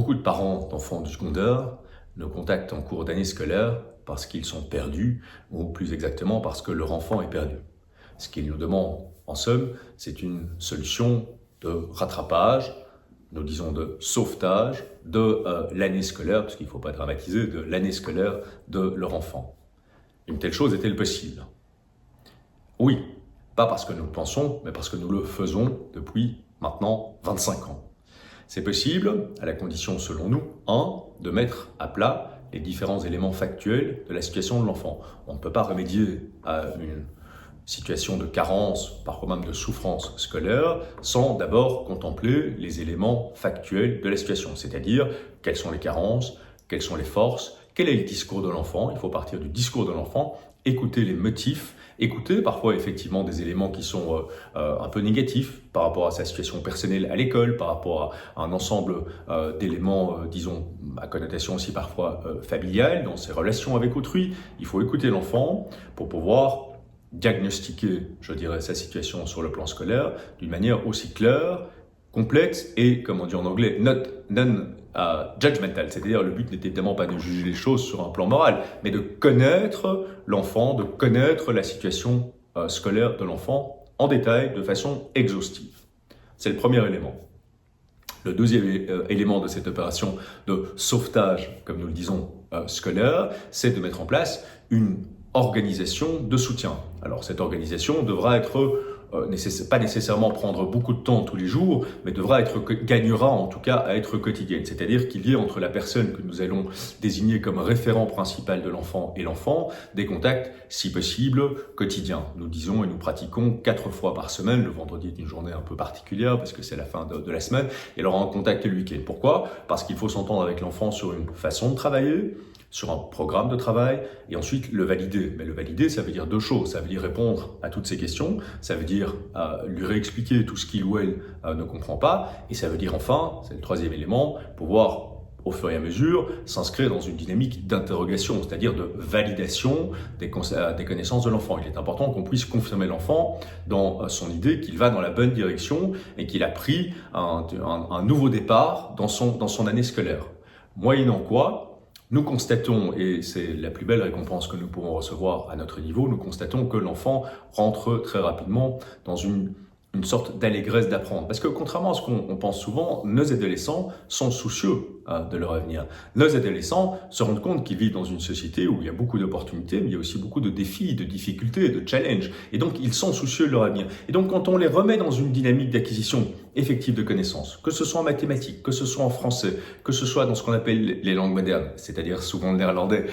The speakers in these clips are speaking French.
Beaucoup de parents d'enfants du secondaire nous contactent en cours d'année scolaire parce qu'ils sont perdus, ou plus exactement parce que leur enfant est perdu. Ce qu'ils nous demandent, en somme, c'est une solution de rattrapage, nous disons de sauvetage de l'année scolaire, parce qu'il ne faut pas dramatiser, de l'année scolaire de leur enfant. Une telle chose est-elle possible? Oui, pas parce que nous le pensons, mais parce que nous le faisons depuis maintenant 25 ans. C'est possible à la condition, selon nous, 1. De mettre à plat les différents éléments factuels de la situation de l'enfant. On ne peut pas remédier à une situation de carence, parfois même de souffrance scolaire, sans d'abord contempler les éléments factuels de la situation, c'est-à-dire quelles sont les carences, quelles sont les forces, quel est le discours de l'enfant. Il faut partir du discours de l'enfant, écouter les motifs, écouter parfois effectivement des éléments qui sont un peu négatifs par rapport à sa situation personnelle à l'école, par rapport à un ensemble d'éléments, disons, à connotation aussi parfois familiale, dans ses relations avec autrui. Il faut écouter l'enfant pour pouvoir diagnostiquer, je dirais, sa situation sur le plan scolaire d'une manière aussi claire, complexe et, comme on dit en anglais, non judgmental. C'est-à-dire, le but n'était évidemment pas de juger les choses sur un plan moral, mais de connaître l'enfant, de connaître la situation scolaire de l'enfant en détail, de façon exhaustive. C'est le premier élément. Le deuxième élément de cette opération de sauvetage, comme nous le disons, scolaire, c'est de mettre en place une organisation de soutien. Alors cette organisation devra être pas nécessairement prendre beaucoup de temps tous les jours, mais gagnera en tout cas à être quotidienne. C'est-à-dire qu'il y ait entre la personne que nous allons désigner comme référent principal de l'enfant et l'enfant des contacts, si possible, quotidiens. Nous disons et nous pratiquons 4 fois par semaine. Le vendredi est une journée un peu particulière parce que c'est la fin de la semaine. Et alors en contact le week-end. Pourquoi? Parce qu'il faut s'entendre avec l'enfant sur une façon de travailler, sur un programme de travail, et ensuite le valider. Mais le valider, ça veut dire 2 choses. Ça veut dire répondre à toutes ces questions, ça veut dire lui réexpliquer tout ce qu'il ou elle ne comprend pas, et ça veut dire enfin, c'est le 3e élément, pouvoir au fur et à mesure s'inscrire dans une dynamique d'interrogation, c'est-à-dire de validation des connaissances de l'enfant. Il est important qu'on puisse confirmer l'enfant dans son idée qu'il va dans la bonne direction et qu'il a pris un nouveau départ dans son année scolaire. Moyennant quoi, nous constatons, et c'est la plus belle récompense que nous pouvons recevoir à notre niveau, nous constatons que l'enfant rentre très rapidement dans une sorte d'allégresse d'apprendre. Parce que contrairement à ce qu'on pense souvent, nos adolescents sont soucieux de leur avenir. Nos adolescents se rendent compte qu'ils vivent dans une société où il y a beaucoup d'opportunités, mais il y a aussi beaucoup de défis, de difficultés, de challenges. Et donc, ils sont soucieux de leur avenir. Et donc, quand on les remet dans une dynamique d'acquisition effective de connaissances, que ce soit en mathématiques, que ce soit en français, que ce soit dans ce qu'on appelle les langues modernes, c'est-à-dire souvent le néerlandais,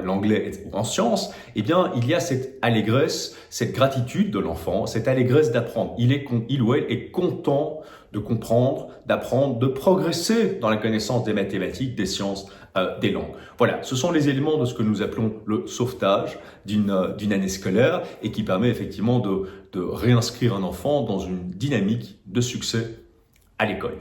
l'anglais ou en sciences, eh bien, il y a cette allégresse, cette gratitude de l'enfant, cette allégresse d'apprendre. Il ou elle est content de comprendre, d'apprendre, de progresser dans la connaissance des mathématiques, des sciences, des langues. Voilà, ce sont les éléments de ce que nous appelons le sauvetage d'une année scolaire et qui permet effectivement de réinscrire un enfant dans une dynamique de succès à l'école.